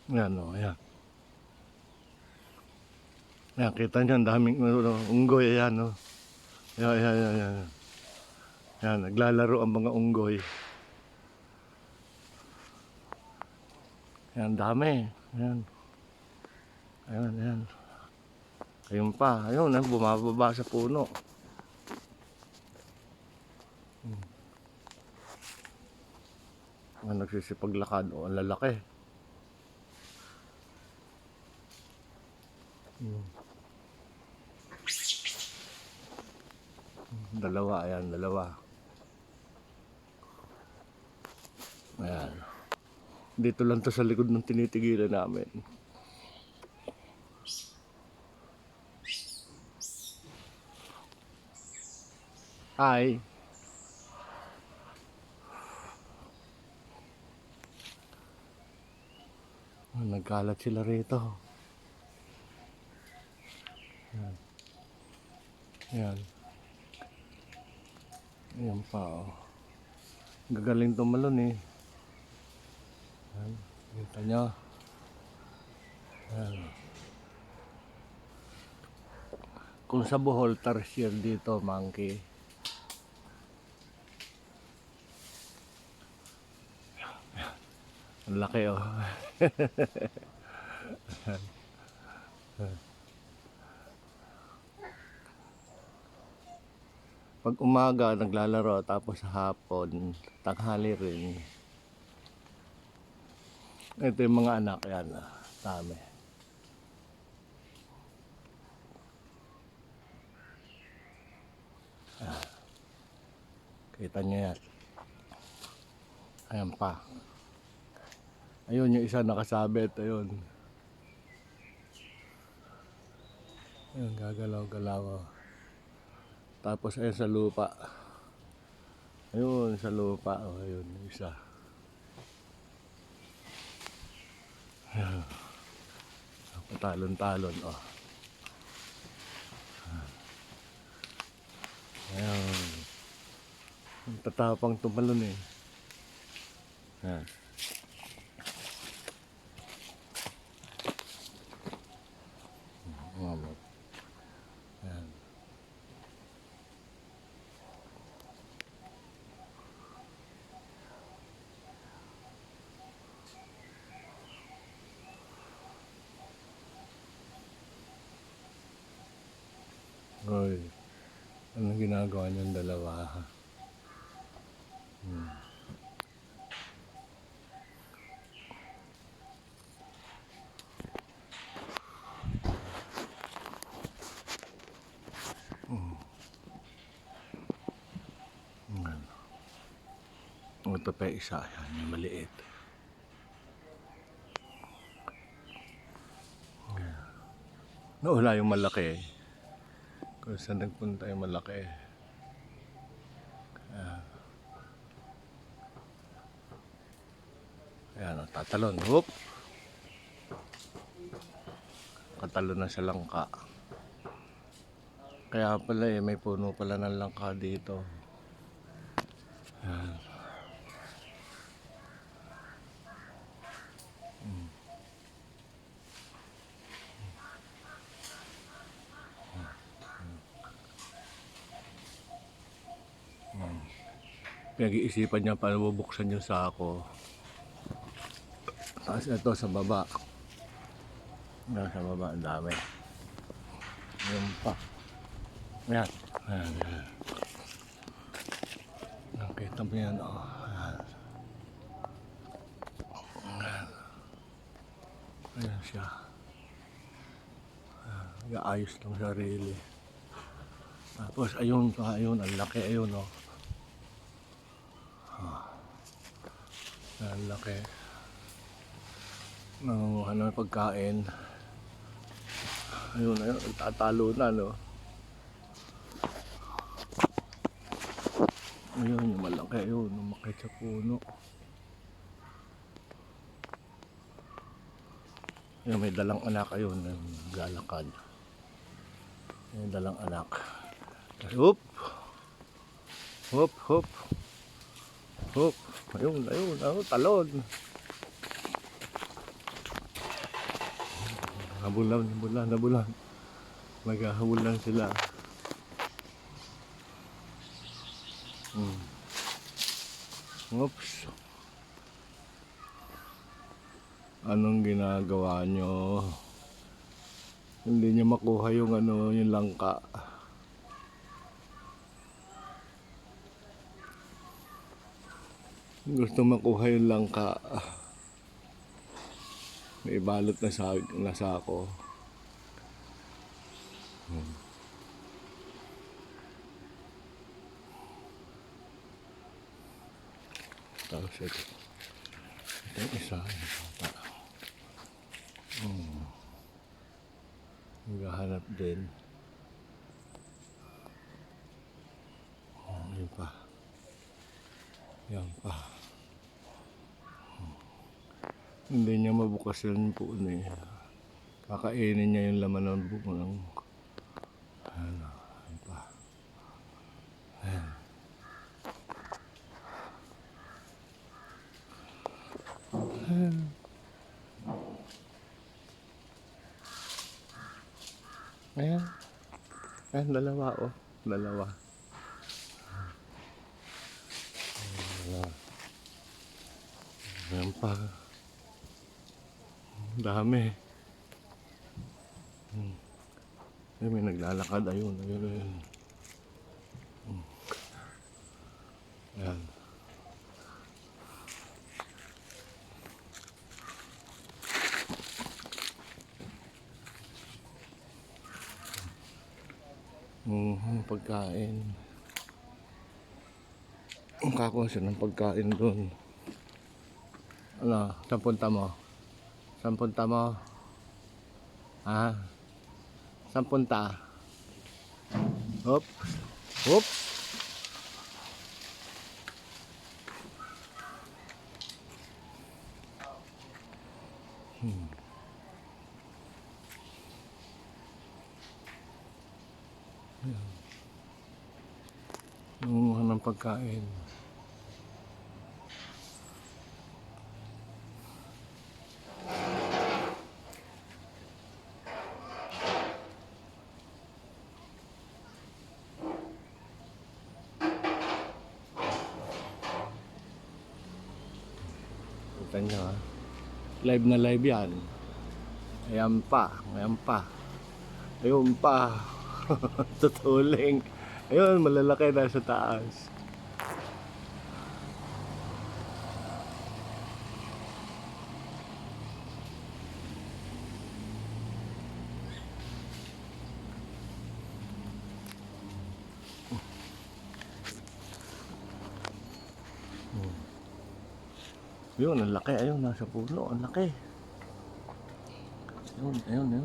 Yan o, yan. Yan, kita nyo, ang daming unggoy, ayan o. Yan, yan, yan, yan. Yan, naglalaro ang mga unggoy. Yan, dami. Yan. Ayan, ayan. Ayun pa, ayun, bumababa sa puno. Nagsisipaglakad, o, ang lalaki. Dalawa, ayan, dalawa. Ayan. Dito lang to sa likod ng tinitigilan namin. Hi. Nagkalat sila rito. Ayan. Ayan. Ayan pa, oh. Gagaling tumalon eh. Ayan. Kita nyo. Ayan. Kung sa Bohol, tarsier dito, monkey. Ang laki, oh. Pag umaga, naglalaro, tapos sa hapon, tanghali rin. Ito yung mga anak, yan. Dami. Kita nyo yan. Ayan pa. Ayun, yung isa nakasabit. Ayun. Ayun, gagalaw-galaw. Tapos ayun sa lupa. Ayun, sa lupa. Oh, ayun, yung isa. Ayan. Patalon-talon, oh. Ayan. Tatapang tumalon eh. Ayan. Ayan. Hoy, anong ginagawa niyong dalawa? Ito pa isa, yan, yung maliit. Nawala yung malaki. Kung saan nagpunta yung malaki. Ayan, tatalon. Whoop! Katalon na sa langka. Kaya pala eh, may puno pala ng langka dito. Ayan. Pinag-iisipan niya paano bubuksan yung sako. Tapos ito sa baba. Sa baba, ang dami. Ayan pa. Ayan. Ayan, ayan. Nakita mo yan, oh. Ayan. Ayan. Ayan siya. Nag-aayos ng sarili. Tapos ayun pa, ayun, ang laki, ayun, oh. Ang laki. Nangunguha ng pagkain. Ayun, ayun, tatalo na, no. Ayun, yung malaki, ayun, umakit sa puno. Ayun, may dalang anak, ayun, naglalakad. May dalang anak. Whoop! Whoop, whoop. Whoop. Ayun, ayun, ayun, talon. Nabulan. Maghahabol lang sila. Oops. Anong ginagawa nyo? Hindi nyo makuha yung yung langka. Gusto makuha yung langka. May balot na sako. Tapos ito. Ito yung isa. Maghahanap din. Yan pa. Yan pa. Hindi niya mabukas yung puno eh. Kakainin niya yung laman ng buko ng yan pa. Ayan. Ayan. Ayan, dalawa oh. Dalawa. Ayan pa. Dami. Ay, may naglalakad. Ayun. Ayan. Pagkain. Kakuha siya ng pagkain doon. Ano? Saan punta mo? Saan punta mo? Ha? Saan punta? Hop. Hop. Nangunguha ng pagkain. Kita nyo ha. Live na live yan. Ayan pa. Ayun pa. Tutuling. Ayun, malalaki na sa taas. Yun, ang laki. Ayun, nasa puno. Ang laki. Ayun.